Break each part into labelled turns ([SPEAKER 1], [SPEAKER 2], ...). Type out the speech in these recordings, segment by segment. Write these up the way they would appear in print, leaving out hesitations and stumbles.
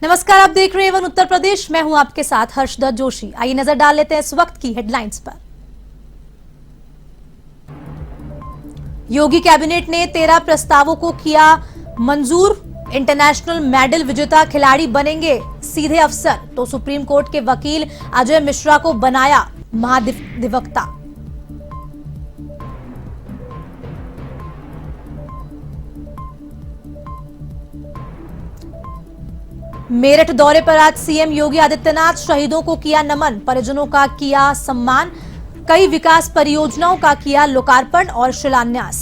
[SPEAKER 1] नमस्कार, आप देख रहे हैं वन उत्तर प्रदेश। मैं हूं आपके साथ हर्षदा जोशी। आइए नजर डाल लेते हैं इस वक्त की हेडलाइंस पर। योगी कैबिनेट ने 13 प्रस्तावों को किया मंजूर। इंटरनेशनल मेडल विजेता खिलाड़ी बनेंगे सीधे अफसर। तो सुप्रीम कोर्ट के वकील अजय मिश्रा को बनाया महाधिवक्ता। मेरठ दौरे पर आज सीएम योगी आदित्यनाथ शहीदों को किया नमन, परिजनों का किया सम्मान। कई विकास परियोजनाओं का किया लोकार्पण और शिलान्यास।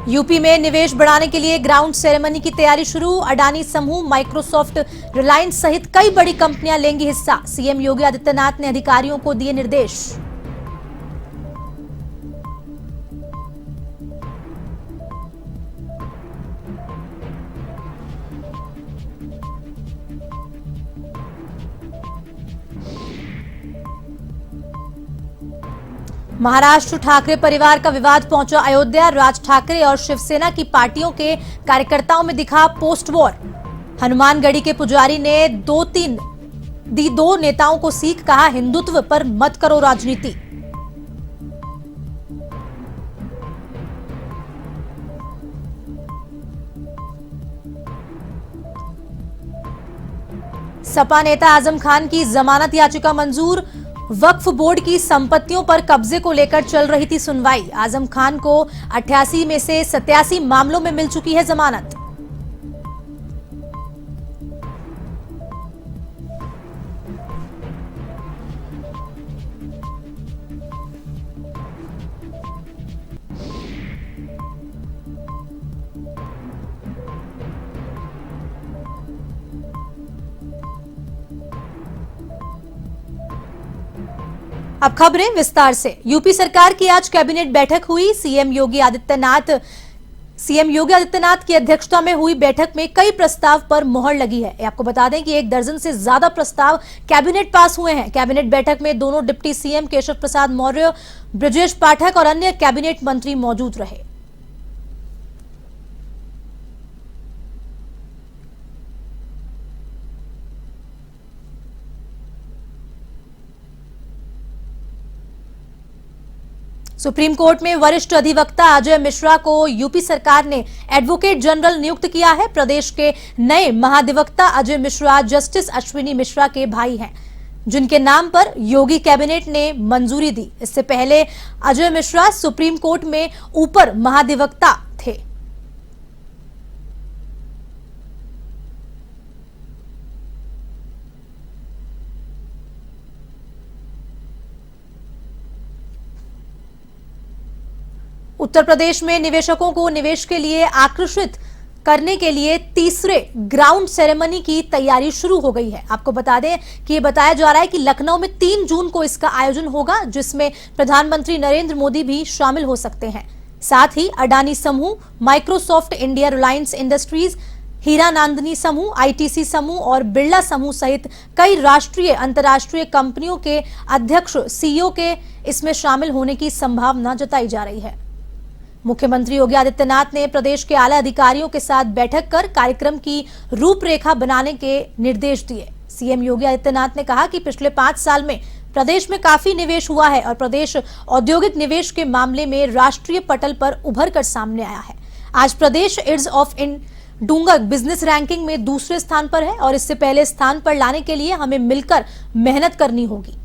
[SPEAKER 1] यूपी में निवेश बढ़ाने के लिए ग्राउंड सेरेमनी की तैयारी शुरू। अडानी समूह, माइक्रोसॉफ्ट, रिलायंस सहित कई बड़ी कंपनियां लेंगी हिस्सा। सीएम योगी आदित्यनाथ ने अधिकारियों को दिए निर्देश। महाराष्ट्र ठाकरे परिवार का विवाद पहुंचा अयोध्या। राज ठाकरे और शिवसेना की पार्टियों के कार्यकर्ताओं में दिखा पोस्ट वॉर। हनुमानगढ़ी के पुजारी ने दो नेताओं को सीख, कहा हिंदुत्व पर मत करो राजनीति। सपा नेता आजम खान की जमानत याचिका मंजूर। वक्फ बोर्ड की संपत्तियों पर कब्जे को लेकर चल रही थी सुनवाई। आजम खान को 88 में से 87 मामलों में मिल चुकी है जमानत। अब खबरें विस्तार से। यूपी सरकार की आज कैबिनेट बैठक हुई। सीएम योगी आदित्यनाथ की अध्यक्षता में हुई बैठक में कई प्रस्ताव पर मोहर लगी है। आपको बता दें कि 1 दर्जन से ज्यादा प्रस्ताव कैबिनेट पास हुए हैं। कैबिनेट बैठक में दोनों डिप्टी सीएम केशव प्रसाद मौर्य, ब्रजेश पाठक और अन्य कैबिनेट मंत्री मौजूद रहे। सुप्रीम कोर्ट में वरिष्ठ अधिवक्ता अजय मिश्रा को यूपी सरकार ने एडवोकेट जनरल नियुक्त किया है। प्रदेश के नए महाधिवक्ता अजय मिश्रा जस्टिस अश्विनी मिश्रा के भाई हैं, जिनके नाम पर योगी कैबिनेट ने मंजूरी दी। इससे पहले अजय मिश्रा सुप्रीम कोर्ट में ऊपर महाधिवक्ता थे। उत्तर प्रदेश में निवेशकों को निवेश के लिए आकर्षित करने के लिए तीसरे ग्राउंड सेरेमनी की तैयारी शुरू हो गई है। आपको बता दें कि ये बताया जा रहा है कि लखनऊ में 3 जून को इसका आयोजन होगा, जिसमें प्रधानमंत्री नरेंद्र मोदी भी शामिल हो सकते हैं। साथ ही अडानी समूह, Microsoft India, Reliance industries, Hiranandani समूह, आईटीसी समूह और बिरला समूह सहित कई राष्ट्रीय अंतर्राष्ट्रीय कंपनियों के अध्यक्ष, सीईओ के इसमें शामिल होने की संभावना जताई जा रही है। मुख्यमंत्री योगी आदित्यनाथ ने प्रदेश के आला अधिकारियों के साथ बैठक कर कार्यक्रम की रूपरेखा बनाने के निर्देश दिए। सीएम योगी आदित्यनाथ ने कहा कि पिछले 5 साल में प्रदेश में काफी निवेश हुआ है और प्रदेश औद्योगिक निवेश के मामले में राष्ट्रीय पटल पर उभर कर सामने आया है। आज प्रदेश ease of doing business ranking में दूसरे स्थान पर है और इससे पहले स्थान पर लाने के लिए हमें मिलकर मेहनत करनी होगी।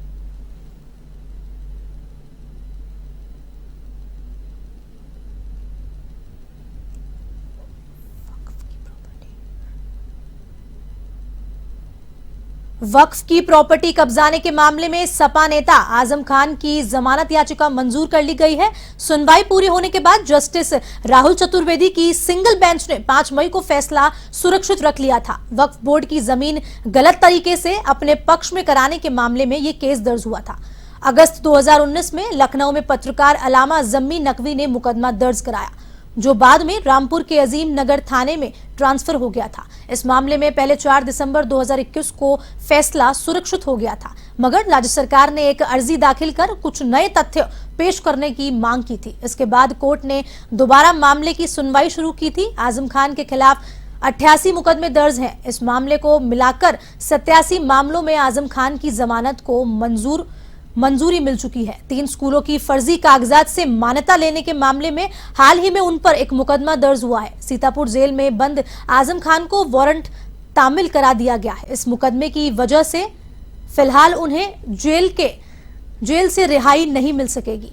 [SPEAKER 1] वक्फ की प्रॉपर्टी कब्जाने के मामले में सपा नेता आजम खान की जमानत याचिका मंजूर कर ली गई है। सुनवाई पूरी होने के बाद जस्टिस राहुल चतुर्वेदी की सिंगल बेंच ने 5 मई को फैसला सुरक्षित रख लिया था। वक्फ बोर्ड की जमीन गलत तरीके से अपने पक्ष में कराने के मामले में यह केस दर्ज हुआ था। अगस्त 2019 में लखनऊ में पत्रकार अलामा जम्मी नकवी ने मुकदमा दर्ज कराया। जो बाद में रामपुर के अजीम नगर थाने में ट्रांसफर हो गया था। इस मामले में पहले 4 दिसंबर 2021 को फैसला सुरक्षित हो गया था, मगर राज्य सरकार ने एक अर्जी दाखिल कर कुछ नए तथ्य पेश करने की मांग की थी। इसके बाद कोर्ट ने दोबारा मामले की सुनवाई शुरू की थी। आजम खान के खिलाफ 88 मुकदमे दर्ज हैं। इस मामले को मिलाकर 87 मामलों में आजम खान की जमानत को मंजूरी मिल चुकी है। 3 स्कूलों की फर्जी कागजात से मान्यता लेने के मामले में हाल ही में उन पर एक मुकदमा दर्ज हुआ है। सीतापुर जेल में बंद आजम खान को वारंट तामील करा दिया गया है। इस मुकदमे की वजह से फिलहाल उन्हें जेल से रिहाई नहीं मिल सकेगी।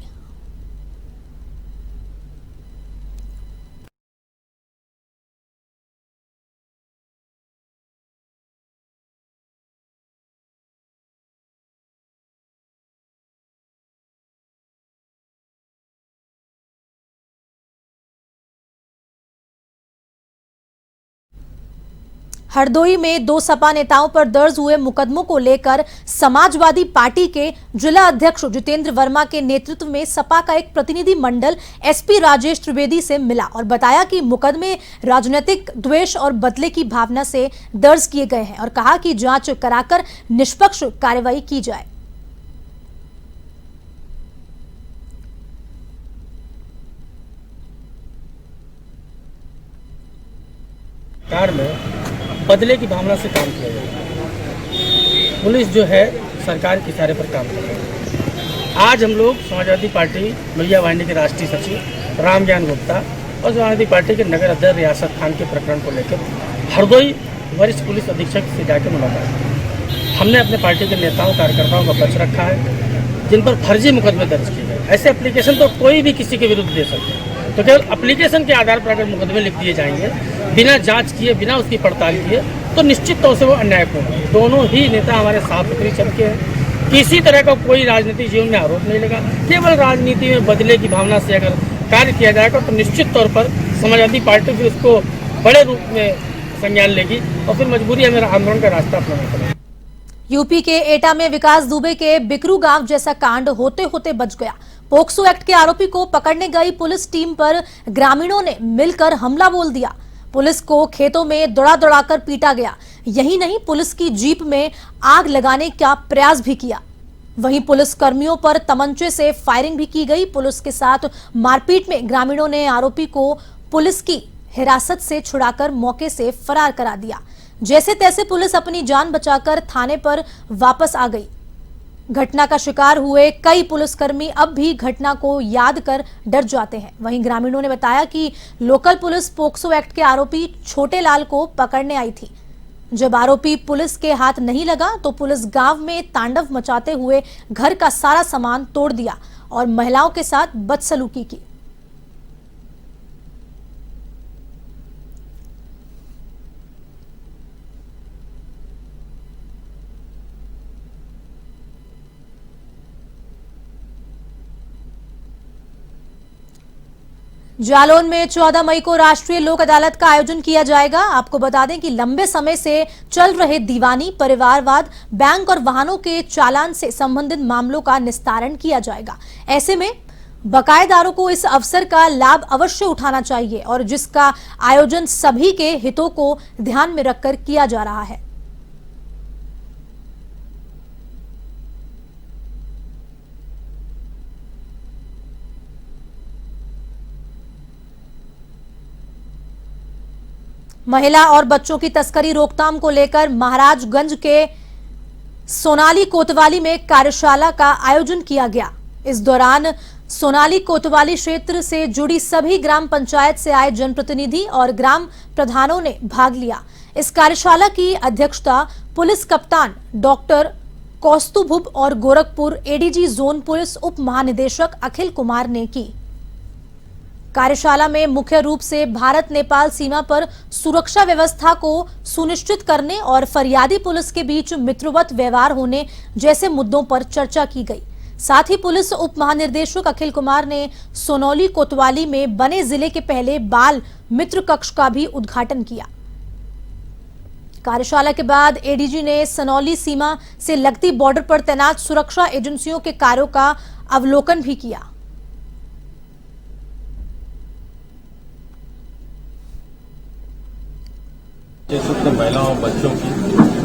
[SPEAKER 1] हरदोई में 2 सपा नेताओं पर दर्ज हुए मुकदमों को लेकर समाजवादी पार्टी के जिला अध्यक्ष जितेंद्र वर्मा के नेतृत्व में सपा का एक प्रतिनिधि मंडल एसपी राजेश त्रिवेदी से मिला और बताया कि मुकदमे राजनीतिक द्वेष और बदले की भावना से दर्ज किए गए हैं और कहा कि जांच कराकर निष्पक्ष कार्रवाई की जाए।
[SPEAKER 2] सरकार में बदले की भावना से काम किया जाए। पुलिस जो है सरकार के इशारे पर काम कर रही है। आज हम लोग समाजवादी पार्टी महिला वाहिनी के राष्ट्रीय सचिव रामज्ञान गुप्ता और समाजवादी पार्टी के नगर अध्यक्ष रियासत खान के प्रकरण को लेकर हरदोई वरिष्ठ पुलिस अधीक्षक से जाकर मुलाकात। हमने अपने पार्टी के नेताओं कार्यकर्ताओं का पक्ष रखा है जिन पर फर्जी मुकदमे दर्ज किए गए। ऐसे एप्लीकेशन तो कोई भी किसी के विरुद्ध दे सकते हैं, तो केवल एप्लीकेशन के आधार पर अगर मुकदमे लिख दिए जाएंगे बिना जांच किए, बिना उसकी पड़ताल किए, तो निश्चित तौर से वो अन्यायपूर्ण है। दोनों ही नेता हमारे साफ सुथरी चल के हैं। किसी तरह का कोई राजनीतिक जीवन में आरोप नहीं लगा। केवल राजनीति में बदले की भावना से अगर कार्य किया जाएगा तो निश्चित तौर पर समाजवादी पार्टी फिर उसको बड़े रूप में संज्ञान लेगी और फिर मजबूरी है मेरा आंदोलन का रास्ता अपनाना पड़ेगा।
[SPEAKER 1] यूपी के एटा में विकास दुबे के बिकरू गांव जैसा कांड होते होते बच गया। पोक्सो एक्ट के आरोपी को पकड़ने गई पुलिस टीम पर ग्रामीणों ने मिलकर हमला बोल दिया। पुलिस को खेतों में दौड़ा-दौड़ाकर पीटा गया। यही नहीं, पुलिस की जीप में आग लगाने का प्रयास भी किया। वहीं पुलिस कर्मियों पर तमंचे से फायरिंग भी की गई। पुलिस के साथ मारपीट में ग्रामीणों ने आरोपी को पुलिस की हिरासत से छुड़ाकर मौके से फरार करा दिया। जैसे तैसे पुलिस अपनी जान बचाकर थाने पर वापस आ गई। घटना का शिकार हुए कई पुलिसकर्मी अब भी घटना को याद कर डर जाते हैं। वहीं ग्रामीणों ने बताया कि लोकल पुलिस पोक्सो एक्ट के आरोपी छोटे लाल को पकड़ने आई थी। जब आरोपी पुलिस के हाथ नहीं लगा तो पुलिस गांव में तांडव मचाते हुए घर का सारा सामान तोड़ दिया और महिलाओं के साथ बदसलूकी की। जालौन में 14 मई को राष्ट्रीय लोक अदालत का आयोजन किया जाएगा। आपको बता दें कि लंबे समय से चल रहे दीवानी, परिवारवाद, बैंक और वाहनों के चालान से संबंधित मामलों का निस्तारण किया जाएगा। ऐसे में बकायेदारों को इस अवसर का लाभ अवश्य उठाना चाहिए और जिसका आयोजन सभी के हितों को ध्यान में रखकर किया जा रहा है। महिला और बच्चों की तस्करी रोकथाम को लेकर महाराजगंज के सोनाली कोतवाली में कार्यशाला का आयोजन किया गया। इस दौरान सोनाली कोतवाली क्षेत्र से जुड़ी सभी ग्राम पंचायत से आए जनप्रतिनिधि और ग्राम प्रधानों ने भाग लिया। इस कार्यशाला की अध्यक्षता पुलिस कप्तान डॉक्टर कौस्तुभुब और गोरखपुर एडीजी जोन पुलिस उप महानिदेशक अखिल कुमार ने की। कार्यशाला में मुख्य रूप से भारत नेपाल सीमा पर सुरक्षा व्यवस्था को सुनिश्चित करने और फरियादी पुलिस के बीच मित्रवत व्यवहार होने जैसे मुद्दों पर चर्चा की गई। साथ ही पुलिस उप महानिदेशक अखिल कुमार ने सोनौली कोतवाली में बने जिले के पहले बाल मित्र कक्ष का भी उद्घाटन किया। कार्यशाला के बाद एडीजी ने सोनौली सीमा से लगती बॉर्डर पर तैनात सुरक्षा एजेंसियों के कार्यों का अवलोकन भी किया।
[SPEAKER 3] विशेषकर महिलाओं और बच्चों की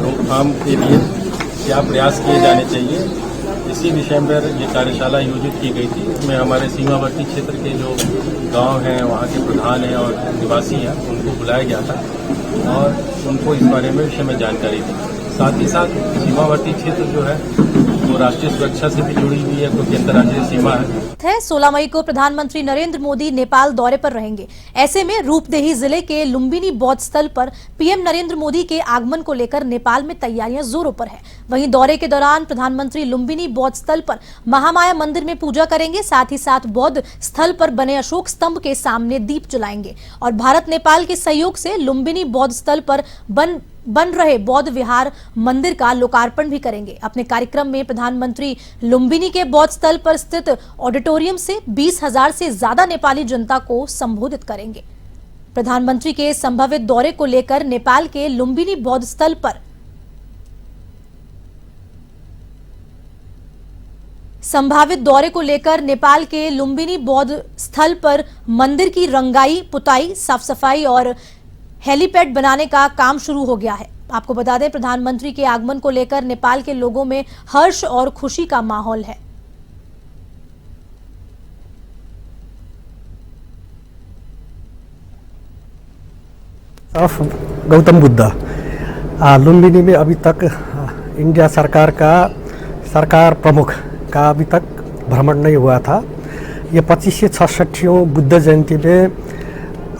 [SPEAKER 3] रोकथाम के लिए क्या प्रयास किए जाने चाहिए, इसी विषय पर ये कार्यशाला आयोजित की गई थी। इसमें हमारे सीमावर्ती क्षेत्र के जो गांव हैं, वहाँ के प्रधान हैं और निवासी हैं, उनको बुलाया गया था और उनको इस बारे में विषय में जानकारी दी। साथ ही साथ सीमावर्ती क्षेत्र जो है वो राष्ट्रीय सुरक्षा से भी जुड़ी हुई है, क्योंकि अंतर्राज्यीय सीमा है।
[SPEAKER 1] 16 मई को प्रधानमंत्री नरेंद्र मोदी नेपाल दौरे पर रहेंगे। ऐसे में रूपदेही जिले के लुम्बिनी बौद्ध स्थल पर पीएम नरेंद्र मोदी के आगमन को लेकर नेपाल में तैयारियां जोरों पर है। वहीं दौरे के दौरान प्रधानमंत्री लुम्बिनी बौद्ध स्थल पर महामाया मंदिर में पूजा करेंगे। साथ ही साथ बौद्ध स्थल पर बने अशोक स्तंभ के सामने दीप जलाएंगे और भारत नेपाल के सहयोग से लुम्बिनी बौद्ध स्थल पर बन रहे बौद्ध विहार मंदिर का लोकार्पण भी करेंगे। अपने कार्यक्रम में प्रधानमंत्री लुम्बिनी के बौद्ध स्थल पर स्थित ऑडिटोरियम से 20,000 से ज्यादा नेपाली जनता को संबोधित करेंगे। प्रधानमंत्री के संभावित दौरे को लेकर नेपाल के लुम्बिनी बौद्ध स्थल पर नेपाल के लुम्बिनी बौद्ध स्थल पर मंदिर की रंगाई, पुताई, साफ सफाई और हेलीपैड बनाने का काम शुरू हो गया है। आपको बता दें, प्रधानमंत्री के आगमन को लेकर नेपाल के लोगों में हर्ष और खुशी का माहौल है।
[SPEAKER 4] गौतम बुद्ध लुम्बिनी में अभी तक इंडिया सरकार प्रमुख का अभी तक भ्रमण नहीं हुआ था। ये 2566 बुद्ध जयंती में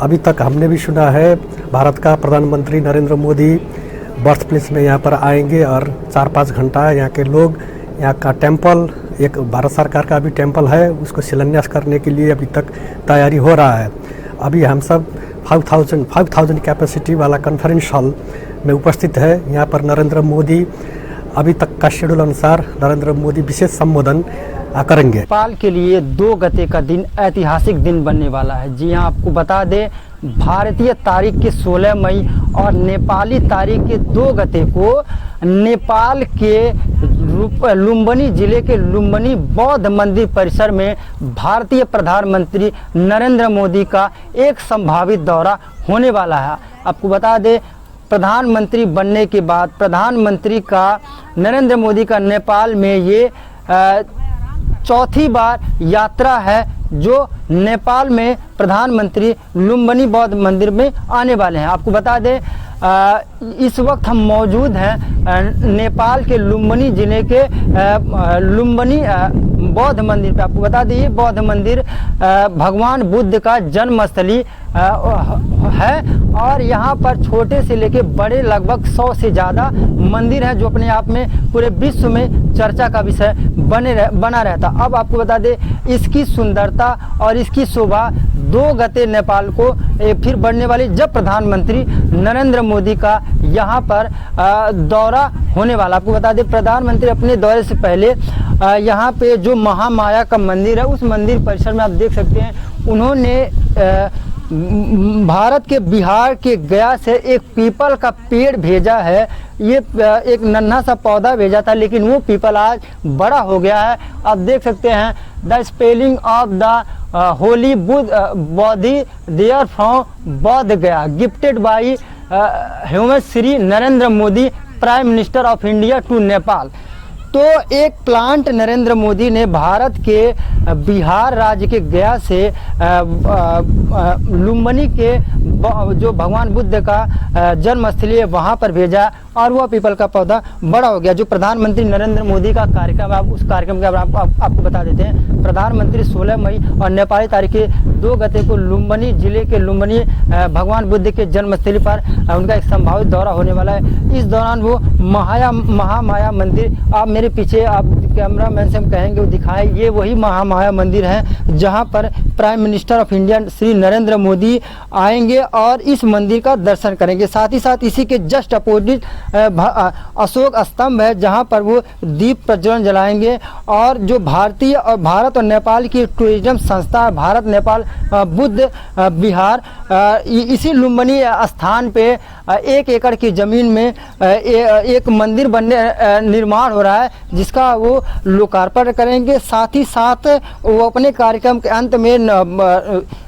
[SPEAKER 4] अभी तक हमने भी सुना है भारत का प्रधानमंत्री नरेंद्र मोदी बर्थ प्लेस में यहाँ पर आएंगे और 4-5 घंटा यहाँ के लोग, यहाँ का टेम्पल, एक भारत सरकार का भी टेम्पल है, उसको शिलान्यास करने के लिए अभी तक तैयारी हो रहा है। अभी हम सब 5,000 कैपेसिटी वाला कॉन्फ्रेंस हॉल में उपस्थित है। यहाँ पर नरेंद्र मोदी अभी तक का शेड्यूल अनुसार नरेंद्र मोदी विशेष संबोधन करेंगे।
[SPEAKER 5] नेपाल के लिए 2 गते का दिन ऐतिहासिक दिन बनने वाला है। जी हाँ, आपको बता दें, भारतीय तारीख के 16 मई और नेपाली तारीख के 2 गते को नेपाल के लुम्बिनी जिले के लुम्बिनी बौद्ध मंदिर परिसर में भारतीय प्रधानमंत्री नरेंद्र मोदी का एक संभावित दौरा होने वाला है। आपको बता दें, प्रधानमंत्री बनने के बाद प्रधानमंत्री का नरेंद्र मोदी का नेपाल में ये चौथी बार यात्रा है जो नेपाल में प्रधानमंत्री लुम्बिनी बौद्ध मंदिर में आने वाले हैं। आपको बता दें, इस वक्त हम मौजूद हैं नेपाल के लुम्बिनी जिले के लुम्बिनी बौद्ध मंदिर पे। आपको बता दें, ये बौद्ध मंदिर भगवान बुद्ध का जन्मस्थली है और यहाँ पर छोटे से लेके बड़े लगभग 100 से ज़्यादा मंदिर हैं जो अपने आप में पूरे विश्व में चर्चा का विषय बना रहता। अब आपको बता दें, इसकी सुंदरता और इसकी शोभा 2 गते नेपाल को फिर बढ़ने वाली, जब प्रधानमंत्री नरेंद्र मोदी का यहाँ पर दौरा होने वाला। आपको बता दें, प्रधानमंत्री अपने दौरे से पहले यहाँ पे जो महामाया का मंदिर है, उस मंदिर परिसर में आप देख सकते हैं, उन्होंने भारत के बिहार के गया से एक पीपल का पेड़ भेजा है। ये एक नन्हा सा पौधा भेजा था, लेकिन वो पीपल आज बड़ा हो गया है। आप देख सकते हैं, the sapling of the holy Bodhi there from Bodh Gaya, gifted by human Shri Narendra Modi prime minister of India to Nepal. तो एक प्लांट नरेंद्र मोदी ने भारत के बिहार राज्य के गया से लुम्बिनी के जो भगवान बुद्ध का जन्मस्थली है वहाँ पर भेजा और वह पीपल का पौधा बड़ा हो गया। जो प्रधानमंत्री नरेंद्र मोदी का कार्यक्रम, आप उस कार्यक्रम के आपको बता देते हैं। प्रधानमंत्री 16 मई और नेपाली तारीख के 2 गते को लुम्बिनी जिले के लुम्बिनी भगवान बुद्ध के जन्मस्थली पर उनका एक संभावित दौरा होने वाला है। इस दौरान वो महामाया मंदिर, आप मेरे पीछे आप कैमरा मैन से हम कहेंगे वो दिखाएं, ये वही महामाया मंदिर है जहाँ पर prime minister of India Shri Narendra Modi आएंगे और इस मंदिर का दर्शन करेंगे। साथ ही साथ इसी के जस्ट अपोजिट अशोक स्तंभ है जहाँ पर वो दीप प्रज्वलन जलाएंगे। और जो भारत और नेपाल की टूरिज्म संस्था भारत नेपाल बुद्ध विहार, इसी लुम्बिनी स्थान पे 1 एकड़ की ज़मीन में एक मंदिर निर्माण हो रहा है जिसका वो लोकार्पण करेंगे। साथ ही साथ वो अपने कार्यक्रम के अंत में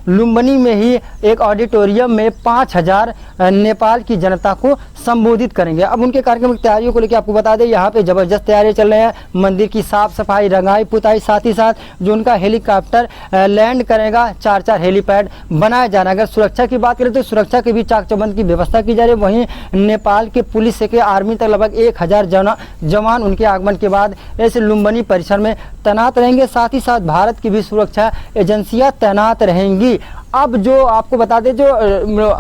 [SPEAKER 5] लुम्बिनी में ही एक ऑडिटोरियम में 5000 नेपाल की जनता को संबोधित करेंगे। अब उनके कार्यक्रम की तैयारियों को लेकर आपको बता दें, यहाँ पे जबरदस्त तैयारियां चल रही हैं। मंदिर की साफ सफाई, रंगाई पुताई, साथ ही साथ जो उनका हेलीकॉप्टर लैंड करेगा, 4 हेलीपैड बनाया जा रहा है। अगर सुरक्षा की बात करें तो सुरक्षा की भी चाक चौबंद की व्यवस्था की जा रही है। वहीं नेपाल के पुलिस से आर्मी तक लगभग 1000 जवान उनके आगमन के बाद ऐसे लुम्बिनी परिसर में तैनात रहेंगे। साथ ही साथ भारत की भी सुरक्षा एजेंसियां तैनात रहेंगी। अब जो आपको बता दें, जो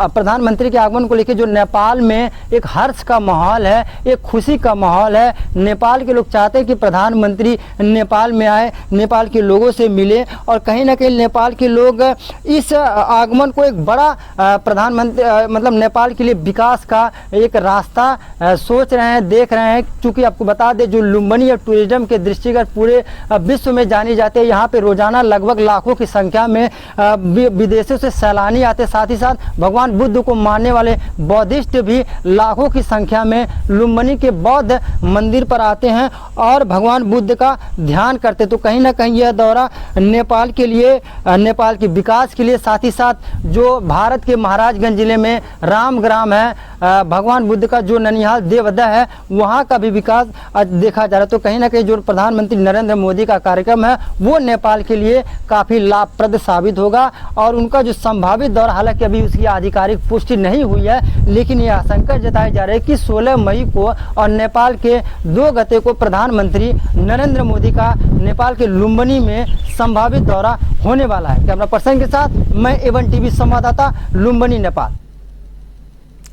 [SPEAKER 5] प्रधानमंत्री के आगमन को लेकर जो नेपाल में एक हर्ष का माहौल है, एक खुशी का माहौल है। नेपाल के लोग चाहते हैं कि प्रधानमंत्री नेपाल में आए, नेपाल के लोगों से मिले और कहीं ना कहीं नेपाल के लोग इस आगमन को एक बड़ा प्रधानमंत्री मतलब नेपाल के लिए विकास का एक रास्ता सोच रहे हैं, देख रहे हैं। क्योंकि आपको बता दें, जो लुम्बिनी और टूरिज्म के दृष्टिगत पूरे विश्व में जानी जाती है। यहाँ पे रोजाना लगभग लाखों की संख्या में विदेशों से सैलानी आते। साथ ही साथ भगवान बुद्ध को मानने वाले बौद्धिस्ट भी लाखों की संख्या में लुम्बिनी के बौद्ध मंदिर पर आते हैं और भगवान बुद्ध का ध्यान करते। तो कहीं ना कहीं यह दौरा नेपाल के लिए, नेपाल के विकास के लिए, साथ ही साथ जो भारत के महाराजगंज जिले में रामग्राम है, भगवान बुद्ध का जो ननिहाल देवदा है, वहाँ का भी विकास देखा जा रहा है। तो कहीं ना कहीं जो प्रधानमंत्री नरेंद्र मोदी का कार्यक्रम है वो नेपाल के लिए काफ़ी लाभप्रद साबित होगा। और उनका जो संभावित दौरा, हालांकि अभी उसकी आधिकारिक पुष्टि नहीं हुई है, लेकिन यह आशंका जताई जा रही है कि 16 मई को और नेपाल के 2 गते को प्रधानमंत्री नरेंद्र मोदी का नेपाल के लुम्बिनी में संभावित दौरा होने वाला है। कैमरा पर्सन के साथ मैं एवन टीवी संवाददाता, लुम्बिनी, नेपाल।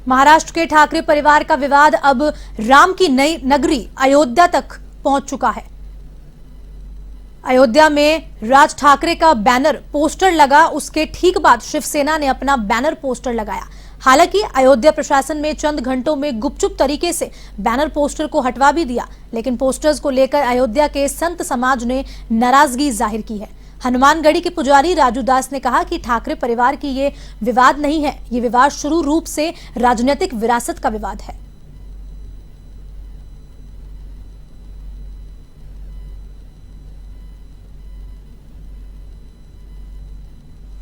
[SPEAKER 1] महाराष्ट्र के ठाकरे परिवार का विवाद अब राम की नई नगरी अयोध्या तक पहुंच चुका है। अयोध्या में राज ठाकरे का बैनर पोस्टर लगा, उसके ठीक बाद शिवसेना ने अपना बैनर पोस्टर लगाया। हालांकि अयोध्या प्रशासन में चंद घंटों में गुपचुप तरीके से बैनर पोस्टर को हटवा भी दिया, लेकिन पोस्टर्स को लेकर अयोध्या के संत समाज ने नाराजगी जाहिर की है। हनुमानगढ़ी के पुजारी राजू दास ने कहा कि ठाकरे परिवार की ये विवाद नहीं है, ये विवाद शुरू रूप से राजनीतिक विरासत का विवाद है।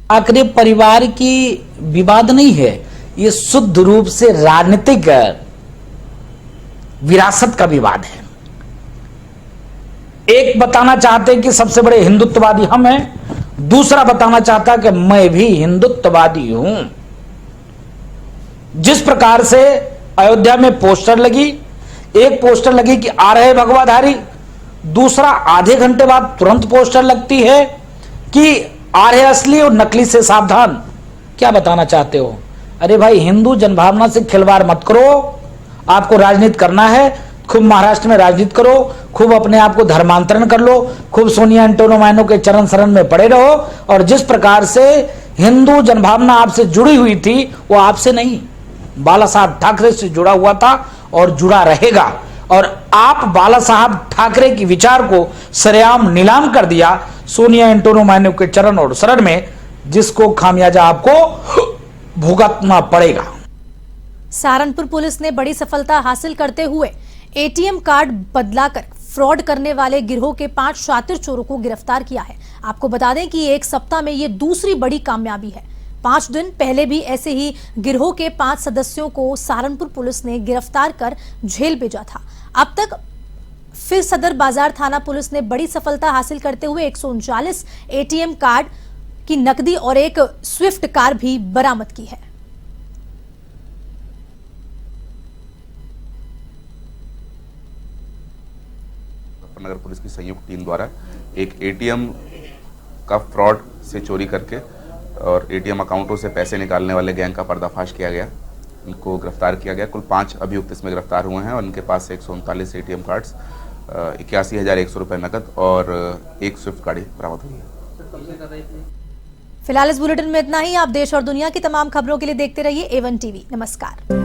[SPEAKER 6] ठाकरे परिवार की विवाद नहीं है, ये शुद्ध रूप से राजनीतिक विरासत का विवाद है। एक बताना चाहते हैं कि सबसे बड़े हिंदुत्ववादी हम हैं, दूसरा बताना चाहता कि मैं भी हिंदुत्ववादी हूं। जिस प्रकार से अयोध्या में पोस्टर लगी, एक पोस्टर लगी कि आ रहे भगवाधारी, दूसरा आधे घंटे बाद तुरंत पोस्टर लगती है कि आ रहे असली और नकली से सावधान। क्या बताना चाहते हो? अरे भाई, हिंदू जनभावना से खिलवाड़ मत करो। आपको राजनीति करना है, खूब महाराष्ट्र में राजनीति करो, खूब अपने आप को धर्मांतरण कर लो, खूब सोनिया एंटोनो मायनो के चरण शरण में पड़े रहो। और जिस प्रकार से हिंदू जनभावना आपसे जुड़ी हुई थी, वो आपसे नहीं, बाला साहब ठाकरे से जुड़ा हुआ था और जुड़ा रहेगा। और आप बाला साहब ठाकरे की विचार को सरेआम नीलाम कर दिया सोनिया एंटोनो मायनो के चरण और शरण में, जिसको खामियाजा आपको भुगतना पड़ेगा।
[SPEAKER 1] सहारनपुर पुलिस ने बड़ी सफलता हासिल करते हुए एटीएम कार्ड बदलाकर फ्रॉड करने वाले गिरोह के 5 शातिर चोरों को गिरफ्तार किया है। आपको बता दें कि एक सप्ताह में ये दूसरी बड़ी कामयाबी है। 5 दिन पहले भी ऐसे ही गिरोह के 5 सदस्यों को सहारनपुर पुलिस ने गिरफ्तार कर जेल भेजा था। अब तक फिर सदर बाजार थाना पुलिस ने बड़ी सफलता हासिल करते हुए 139 एटीएम कार्ड की नकदी और एक स्विफ्ट कार भी बरामद की है।
[SPEAKER 7] नगर पुलिस की संयुक्त टीम द्वारा एक एटीएम का फ्रॉड से चोरी करके और एटीएम अकाउंटों से पैसे निकालने वाले गैंग का पर्दाफाश किया गया। इनको गिरफ्तार किया गया। कुल 5 अभियुक्त इसमें गिरफ्तार हुए हैं और उनके पास से 139 एटीएम कार्ड्स, 81,100 रुपये नकद और एक स्विफ्ट गाड़ी बरामद हुई है।
[SPEAKER 1] फिलहाल इस बुलेटिन में इतना ही। आप देश और दुनिया की तमाम खबरों के लिए देखते रहिए A1 टीवी। नमस्कार।